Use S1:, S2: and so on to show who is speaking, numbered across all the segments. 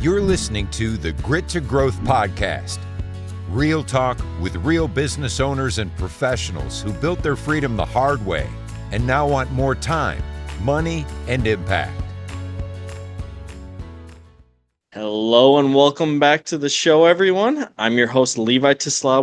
S1: You're listening to the Grit to Growth podcast. Real talk with real business owners and professionals who built their freedom the hard way and now want more time, money, and impact.
S2: Hello and welcome back to the show, everyone. I'm your host, Levi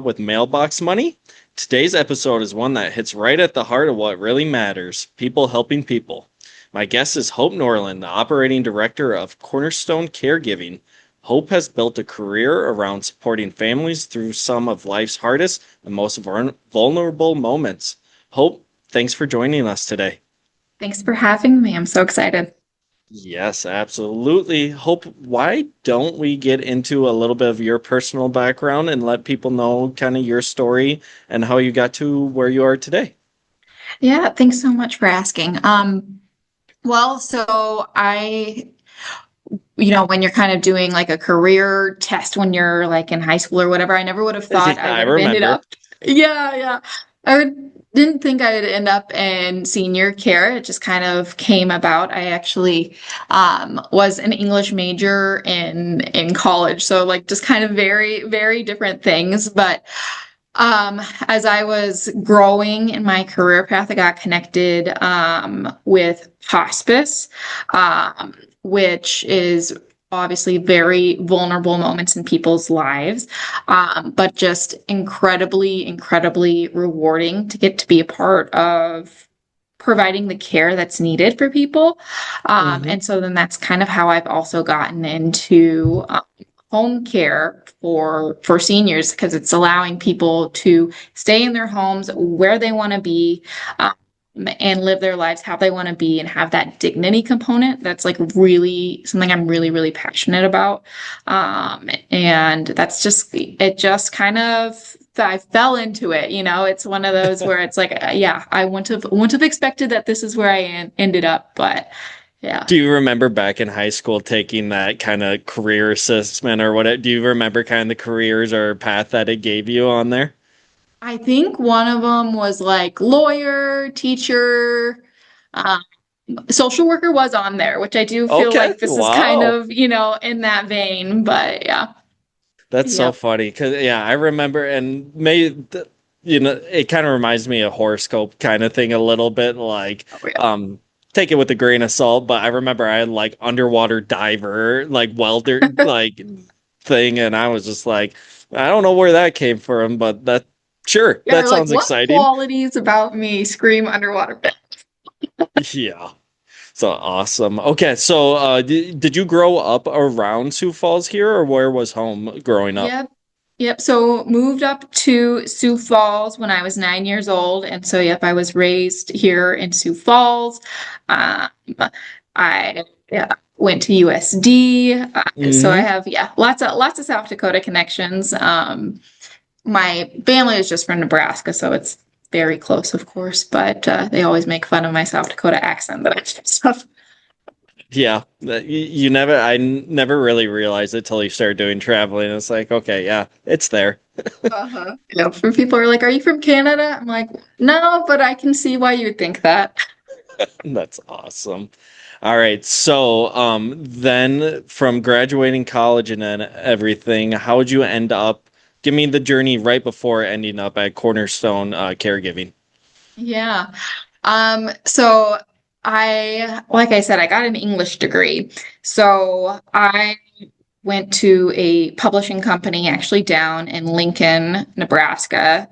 S2: with Mailbox Money. Today's episode is one that hits right at the heart of what really matters, people helping people. My guest is Hope Norland, the operating director of Cornerstone Caregiving. Hope has built a career around supporting families through some of life's hardest and most vulnerable moments. Hope, thanks for joining us today.
S3: Thanks for having me. I'm so excited.
S2: Yes, absolutely. Hope, why don't we get into a little bit of your personal background and let people know kind of your story and how you got to where you are today?
S3: Yeah, thanks so much for asking. So when you're kind of doing like a career test when you're like in high school or whatever, I never would have thought I would have ended up. Yeah. Didn't think I would end up in senior care. It just kind of came about. I actually was an English major in college. So like just kind of very, very different things. But as I was growing in my career path, I got connected with hospice, which is obviously very vulnerable moments in people's lives, but just incredibly, incredibly rewarding to get to be a part of providing the care that's needed for people. And so then that's kind of how I've also gotten into home care for seniors, because it's allowing people to stay in their homes where they want to be, and live their lives how they want to be and have that dignity component. That's like really something I'm really, really passionate about. And that's just, it just kind of, I fell into it. It's one of those where it's like, I wouldn't have expected that this is where I ended up, but yeah.
S2: Do you remember back in high school taking that kind of career assessment or what? Do you remember kind of the careers or path that it gave you on there?
S3: I think one of them was like lawyer, teacher, social worker was on there, which I do feel like this is kind of, in that vein, but yeah.
S2: That's so funny. Cause I remember, and maybe, it kind of reminds me of horoscope kind of thing a little bit, like, take it with a grain of salt, but I remember I had like underwater diver, like welder, like thing. And I was just like, I don't know where that came from, but that sounds exciting.
S3: What qualities about me scream underwater?
S2: Yeah. So awesome. Okay. So, did you grow up around Sioux Falls here, or where was home growing up?
S3: Yep. So moved up to Sioux Falls when I was 9 years old. And so, I was raised here in Sioux Falls. I went to USD. So I have, lots of South Dakota connections. My family is just from Nebraska, so it's very close, of course, but they always make fun of my South Dakota accent that I just have. Yeah,
S2: I never really realized it till you start doing traveling. It's like, okay, yeah, it's there.
S3: Some people are like, "Are you from Canada?" I'm like, "No, but I can see why you would think that."
S2: That's awesome. All right, so then from graduating college and then everything, how would you end up? Give me the journey right before ending up at Cornerstone Caregiving.
S3: Yeah. So like I said, I got an English degree. So I went to a publishing company actually down in Lincoln, Nebraska.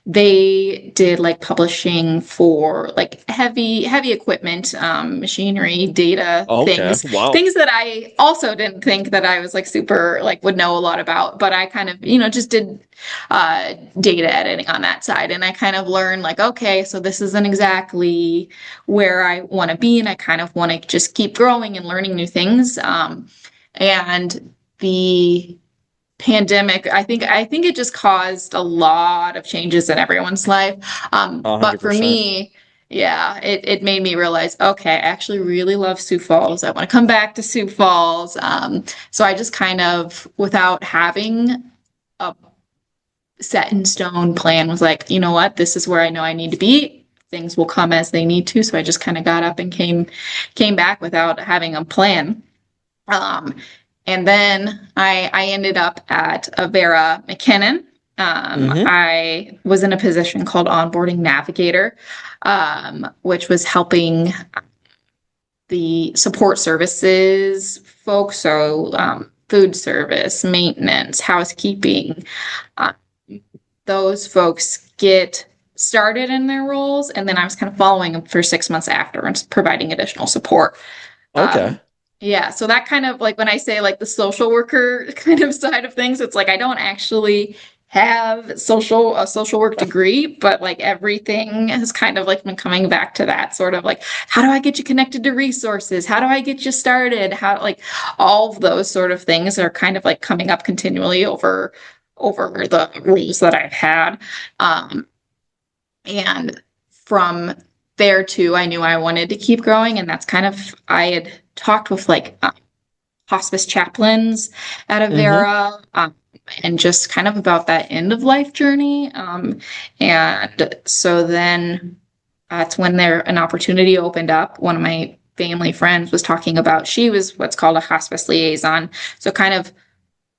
S3: They did like publishing for like heavy equipment, machinery, data, things.
S2: Wow.
S3: Things that I also didn't think that I was like super like would know a lot about, but I kind of, just did data editing on that side. And I kind of learned like, okay, so this isn't exactly where I want to be. And I kind of want to just keep growing and learning new things. And the pandemic, I think it just caused a lot of changes in everyone's life. But for me, it made me realize, okay, I actually really love Sioux Falls. I want to come back to Sioux Falls. So I just kind of, without having a set in stone plan, was like, you know what, this is where I know I need to be. Things will come as they need to. So I just kind of got up and came back without having a plan. And then I ended up at Avera McKinnon. I was in a position called onboarding navigator, which was helping the support services folks, so food service, maintenance, housekeeping, those folks get started in their roles, and then I was kind of following them for 6 months after and providing additional support.
S2: Okay.
S3: Yeah, so that kind of like when I say like the social worker kind of side of things, it's like I don't actually have a social work degree, but like everything has kind of like been coming back to that sort of like, how do I get you connected to resources? How do I get you started? How, like, all of those sort of things are kind of like coming up continually over the roles that I've had. And from there too, I knew I wanted to keep growing, and that's kind of, I had talked with like hospice chaplains at Avera, and just kind of about that end of life journey. And so then that's when an opportunity opened up. One of my family friends was talking about, she was what's called a hospice liaison. So kind of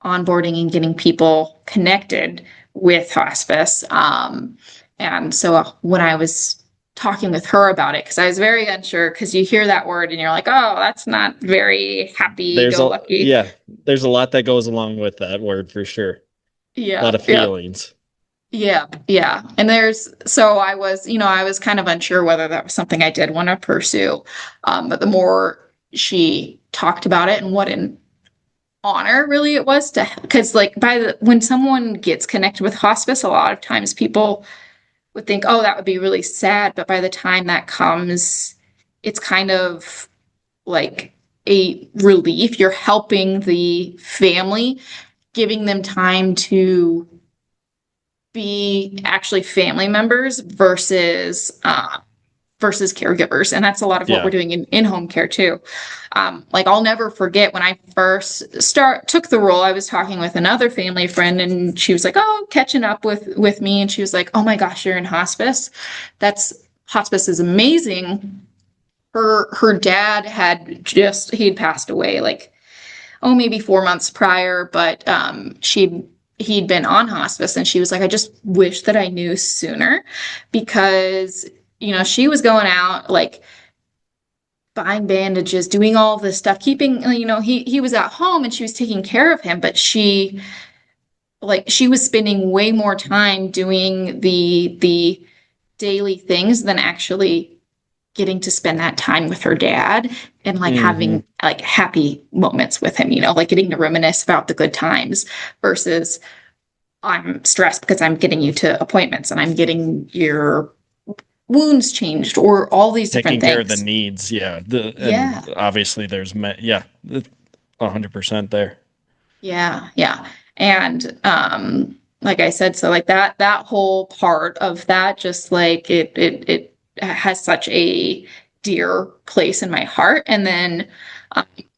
S3: onboarding and getting people connected with hospice. And so when I was talking with her about it, because I was very unsure, because you hear that word and you're like, oh, that's not very happy-go-lucky.
S2: Yeah, there's a lot that goes along with that word for sure.
S3: Yeah.
S2: A lot of feelings.
S3: Yeah. And so I was kind of unsure whether that was something I did want to pursue. But the more she talked about it and what an honor really it was because like when someone gets connected with hospice, a lot of times people would think, oh, that would be really sad. But by the time that comes, it's kind of like a relief. You're helping the family, giving them time to be actually family members versus caregivers. And that's a lot of what we're doing in in-home care too. Like I'll never forget when I first took the role, I was talking with another family friend and she was like, oh, catching up with me. And she was like, oh my gosh, you're in hospice. Hospice is amazing. Her dad he'd passed away like, maybe 4 months prior, but he'd been on hospice, and she was like, I just wish that I knew sooner, because she was going out like buying bandages, doing all this stuff, keeping, he was at home and she was taking care of him, but she was spending way more time doing the daily things than actually getting to spend that time with her dad and like having like happy moments with him, like getting to reminisce about the good times versus I'm stressed because I'm getting you to appointments and I'm getting your wounds changed or all these different things.
S2: Taking care of the needs. Yeah. And obviously there's 100% there.
S3: Yeah. And, like I said, so like that whole part of that, just like it has such a dear place in my heart. And then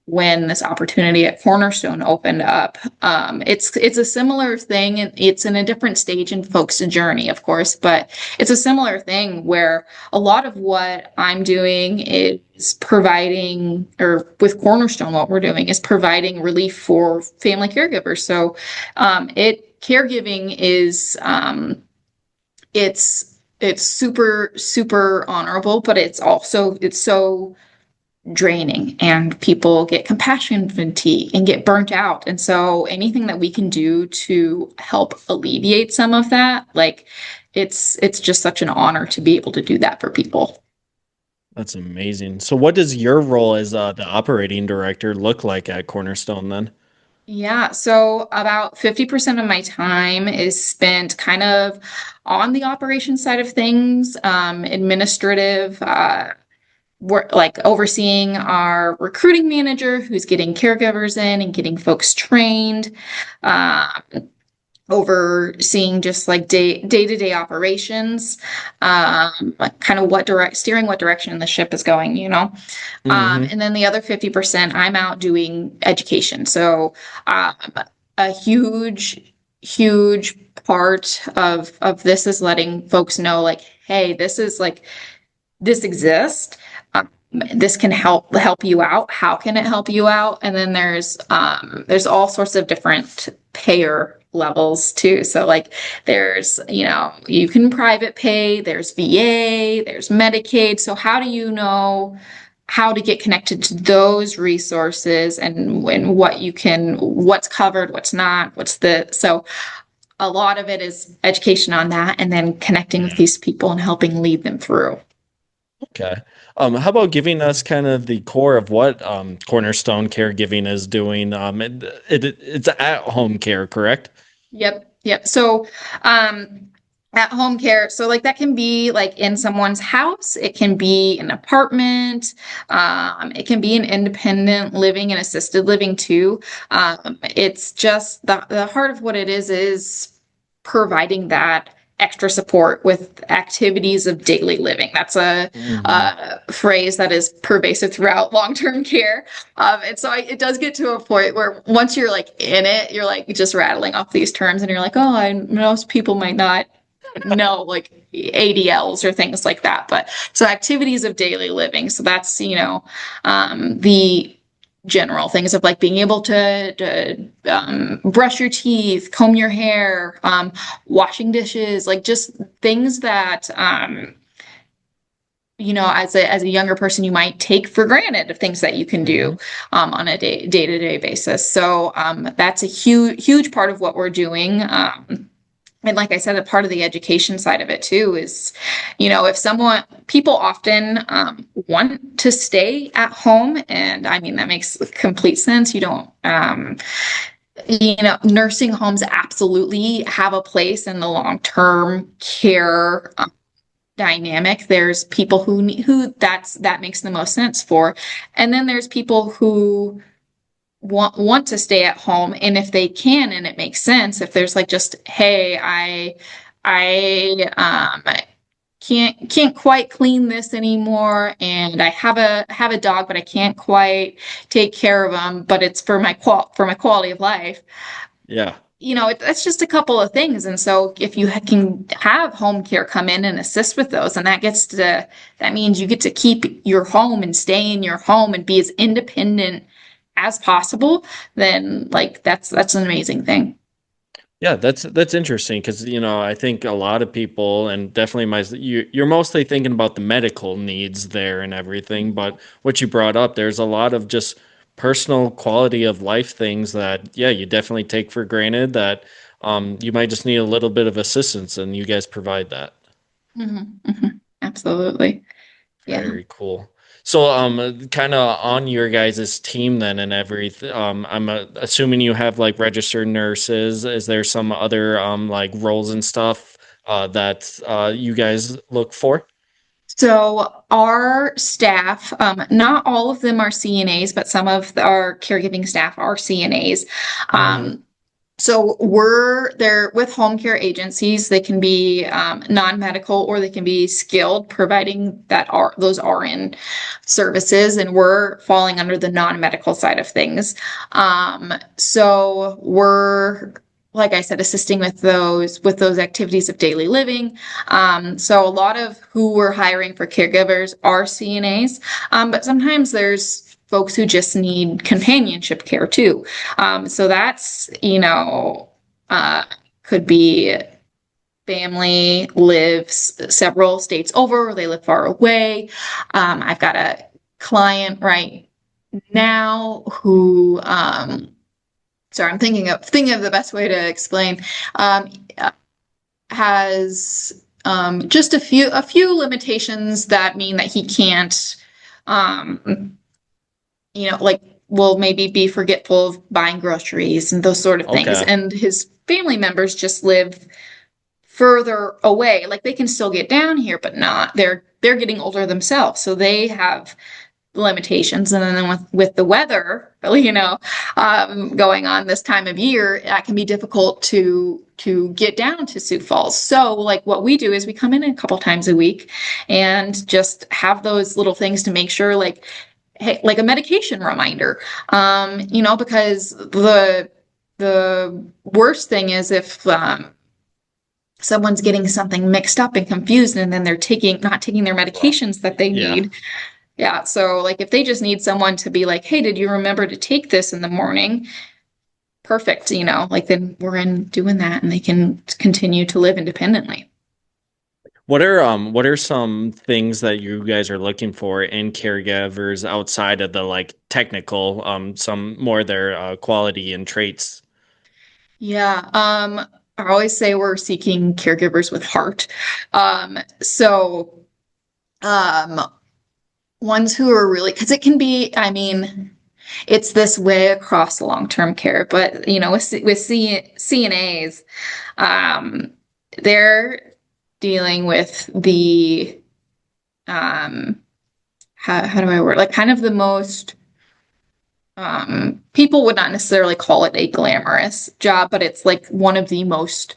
S3: when this opportunity at Cornerstone opened up, it's a similar thing. It's in a different stage in folks' journey, of course, but it's a similar thing where a lot of what I'm doing is providing, or with Cornerstone, what we're doing is providing relief for family caregivers. So caregiving is it's super, super honorable, but it's so draining, and people get compassion fatigue and get burnt out. And so anything that we can do to help alleviate some of that, like it's just such an honor to be able to do that for people.
S2: That's amazing. So what does your role as the operating director look like at Cornerstone then?
S3: Yeah, so about 50% of my time is spent kind of on the operations side of things, administrative, like overseeing our recruiting manager who's getting caregivers in and getting folks trained, overseeing just like day-to-day operations, like kind of steering what direction the ship is going, and then the other 50% I'm out doing education. So a huge part of this is letting folks know like, hey, this exists. this can help you out. How can it help you out? And then there's all sorts of different payer levels too. So like there's, you can private pay, there's VA, there's Medicaid. So how do you know how to get connected to those resources and what's covered, what's not, so a lot of it is education on that, and then connecting with these people and helping lead them through.
S2: Okay. How about giving us kind of the core of what Cornerstone Caregiving is doing? It's at-home care, correct?
S3: Yep. So, at-home care, so like that can be like in someone's house, it can be an apartment, it can be an independent living and assisted living too. It's just the heart of what it is providing that extra support with activities of daily living. That's a phrase that is pervasive throughout long-term care. And so it does get to a point where once you're like in it, you're like just rattling off these terms and you're like, most people might not know like ADLs or things like that. But so activities of daily living. So that's, the general things of like being able to brush your teeth, comb your hair, washing dishes, like just things that, as a younger person, you might take for granted of things that you can do on a day-to-day basis. So that's a huge part of what we're doing. And like I said, a part of the education side of it too is, people often want to stay at home. And I mean, that makes complete sense. You don't, nursing homes absolutely have a place in the long-term care dynamic. There's people who that makes the most sense for. And then there's people who want to stay at home, and if they can and it makes sense, if there's like just, hey, I can't quite clean this anymore, and I have a dog but I can't quite take care of them, but it's for my quality of life. It's just a couple of things. And so if you can have home care come in and assist with those, and that means you get to keep your home and stay in your home and be as independent as possible, then like that's an amazing thing.
S2: Yeah, that's interesting because I think a lot of people, and definitely you're mostly thinking about the medical needs there and everything, but what you brought up, there's a lot of just personal quality of life things that you definitely take for granted that you might just need a little bit of assistance, and you guys provide that.
S3: Absolutely. Yeah.
S2: Very cool. So, kind of on your guys' team then and everything, I'm assuming you have like registered nurses. Is there some other like roles and stuff that you guys look for?
S3: So our staff, not all of them are CNAs, but some of our caregiving staff are CNAs. So they're with home care agencies. They can be non-medical or they can be skilled, providing those RN services, and we're falling under the non-medical side of things. So we're, like I said, assisting with those activities of daily living. So a lot of who we're hiring for caregivers are CNAs, but sometimes there's folks who just need companionship care too. So that's, could be family lives several states over, or they live far away. I've got a client right now who, sorry, I'm thinking of the best way to explain, has just a few limitations that mean that he can't, will maybe be forgetful of buying groceries and those sort of things. Okay. And his family members just live further away. Like they can still get down here, but not. They're getting older themselves, so they have limitations. And then with the weather, going on this time of year, that can be difficult to get down to Sioux Falls. So like what we do is we come in a couple times a week and just have those little things to make sure, like, hey, like a medication reminder, because the worst thing is if someone's getting something mixed up and confused, and then they're not taking their medications that they need. Yeah. So like if they just need someone to be like, hey, did you remember to take this in the morning? Perfect. Like then we're in doing that and they can continue to live independently.
S2: What are some things that you guys are looking for in caregivers outside of the like technical, some more their quality and traits?
S3: Yeah. I always say we're seeking caregivers with heart. So um ones who are really, because it can be, I mean, it's this way across long-term care, but with CNAs, um, they're dealing with the how do I word, like kind of the most people would not necessarily call it a glamorous job, but it's like one of the most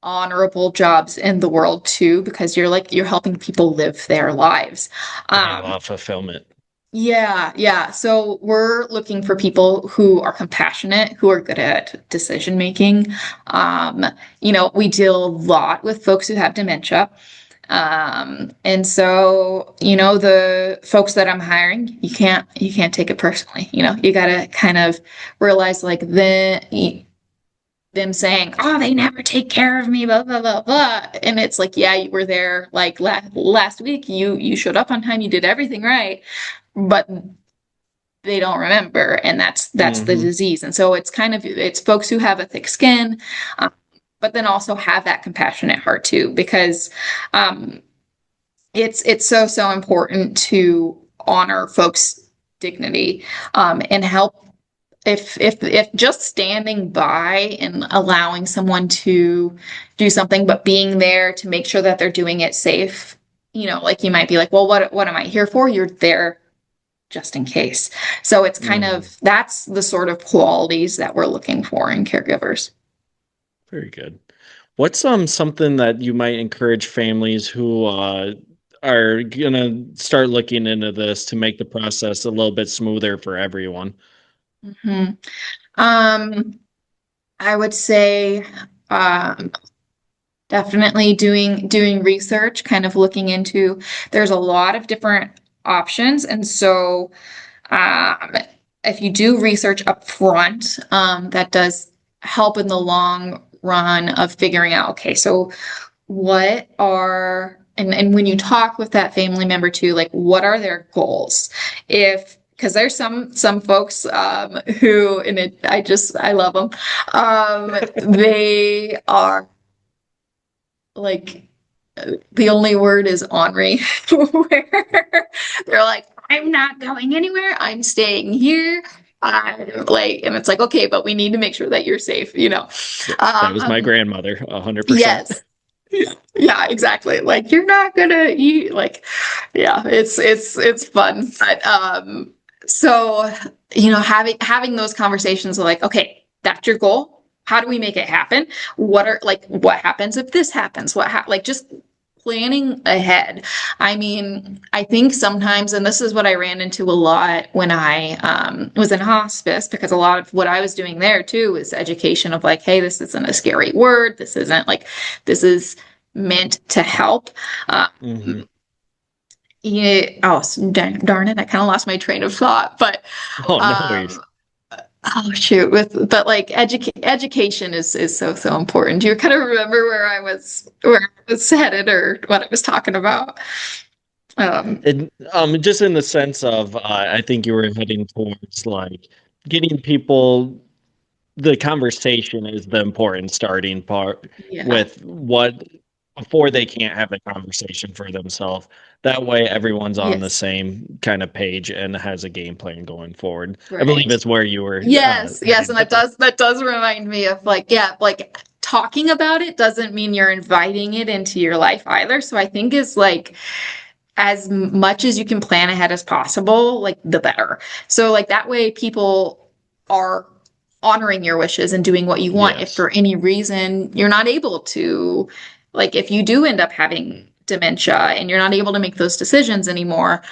S3: honorable jobs in the world too, because you're helping people live their lives.
S2: Yeah, a
S3: Um,
S2: lot of fulfillment.
S3: Yeah, yeah. So we're looking for people who are compassionate, who are good at decision making. We deal a lot with folks who have dementia. And so, the folks that I'm hiring, you can't take it personally. You gotta kind of realize like them saying, "Oh, they never take care of me," blah blah blah blah, and it's like, yeah, you were there like last week. You showed up on time. You did everything right, but they don't remember, and that's the
S2: Hmm.
S3: disease. And so it's folks who have a thick skin, um, but then also have that compassionate heart too, because um, it's so important to honor folks' dignity, and help. If just standing by and allowing someone to do something, but being there to make sure that they're doing it safe, like you might be like, well, what am I here for? You're there just in case. So it's kind
S2: Hmm.
S3: of that's the sort of qualities that we're looking for in caregivers.
S2: Very good. What's something that you might encourage families who are gonna start looking into this to make the process a little bit smoother for everyone?
S3: hmm Um, I would say um, definitely doing research, kind of looking into. There's a lot of different options, and so um, if you do research up front, that does help in the long run of figuring out, okay, so what are and when you talk with that family member too, like what are their goals? If because there's some folks who and I love them. They are like the only word is ornery, where they're like, I'm not going anywhere. I'm staying here. And it's like, okay, but we need to make sure that you're safe.
S2: That was my
S3: Um,
S2: grandmother, 100%.
S3: yes. Yeah, exactly. Like you're not gonna eat like yeah, it's fun. But so having those conversations like, okay, that's your goal. How do we make it happen? What happens if this happens? Like just planning ahead. I mean, I think sometimes, and this is what I ran into a lot when I was in hospice, because a lot of what I was doing there too was education of like, hey, this isn't a scary word. This isn't like, this is meant to help. Um,
S2: Hmm.
S3: yeah, oh, darn it, I kind of lost my train of thought, but
S2: Oh, no worries.
S3: um, oh shoot, but like education is so important. Do you kind of remember where I was headed or what I was talking about? Um,
S2: And just in the sense of, I think you were heading towards like getting people. The conversation is the important starting part
S3: yeah,
S2: with what before they can't have the conversation for themselves. That way, everyone's on the
S3: yes,
S2: same kind of page and has a game plan going forward. I believe
S3: right.
S2: it's where you were
S3: Yes,
S2: heading
S3: and
S2: with
S3: that
S2: that.
S3: does remind me of like, yeah, like talking about it doesn't mean you're inviting it into your life either. So I think is like as much as you can plan ahead as possible, like the better. So like that way people are honoring your wishes and doing what you want. If
S2: Yes.
S3: for any reason you're not able to, like if you do end up having dementia and you're not able to make those decisions anymore,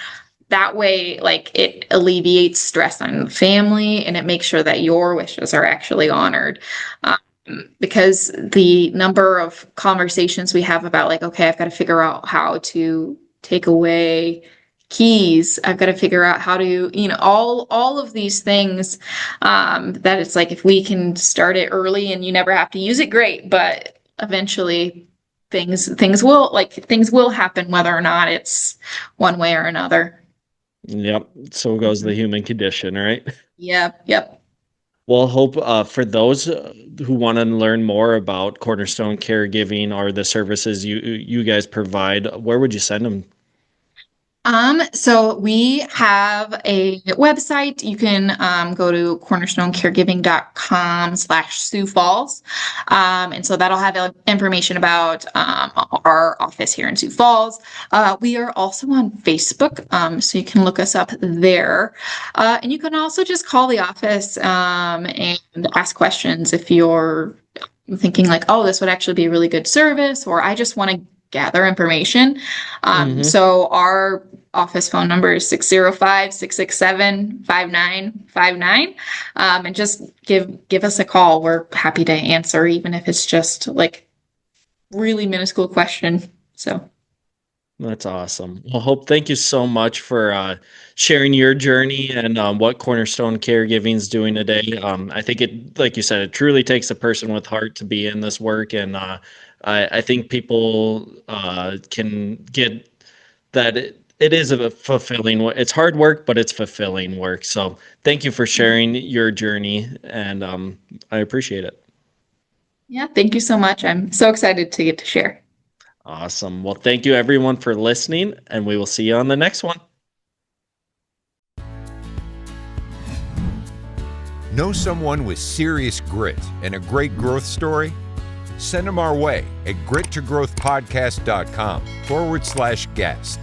S3: that way like it alleviates stress on the family and it makes sure that your wishes are actually honored. Um, because the number of conversations we have about like, okay, I've got to figure out how to take away keys. I've got to figure out how to, all of these things, that it's like, if we can start it early and you never have to use it, great. But eventually things will happen, whether or not it's one way or another.
S2: Yep. So goes the human condition, right?
S3: Yep.
S2: Well, hope for those who want to learn more about Cornerstone Caregiving or the services you guys provide, where would you send them?
S3: So we have a website. You can go to cornerstonecaregiving.com/Sioux Falls. And so that'll have information about our office here in Sioux Falls. We are also on Facebook, so you can look us up there. And you can also just call the office and ask questions if you're thinking like, oh, this would actually be a really good service, or I just want to gather information. So our office phone number is 605-667-5959. And just give us a call. We're happy to answer, even if it's just like really minuscule question. So
S2: that's awesome. Well, Hope, thank you so much for sharing your journey and what Cornerstone Caregiving is doing today. I think it, like you said, it truly takes a person with heart to be in this work, and I think people can get that it is a fulfilling. It's hard work, but it's fulfilling work. So thank you for sharing your journey, and I appreciate it.
S3: Yeah, thank you so much. I'm so excited to get to share.
S2: Awesome. Well, thank you everyone for listening, and we will see you on the next one.
S1: Know someone with serious grit and a great growth story? Send them our way at grittogrowthpodcast.com/guest.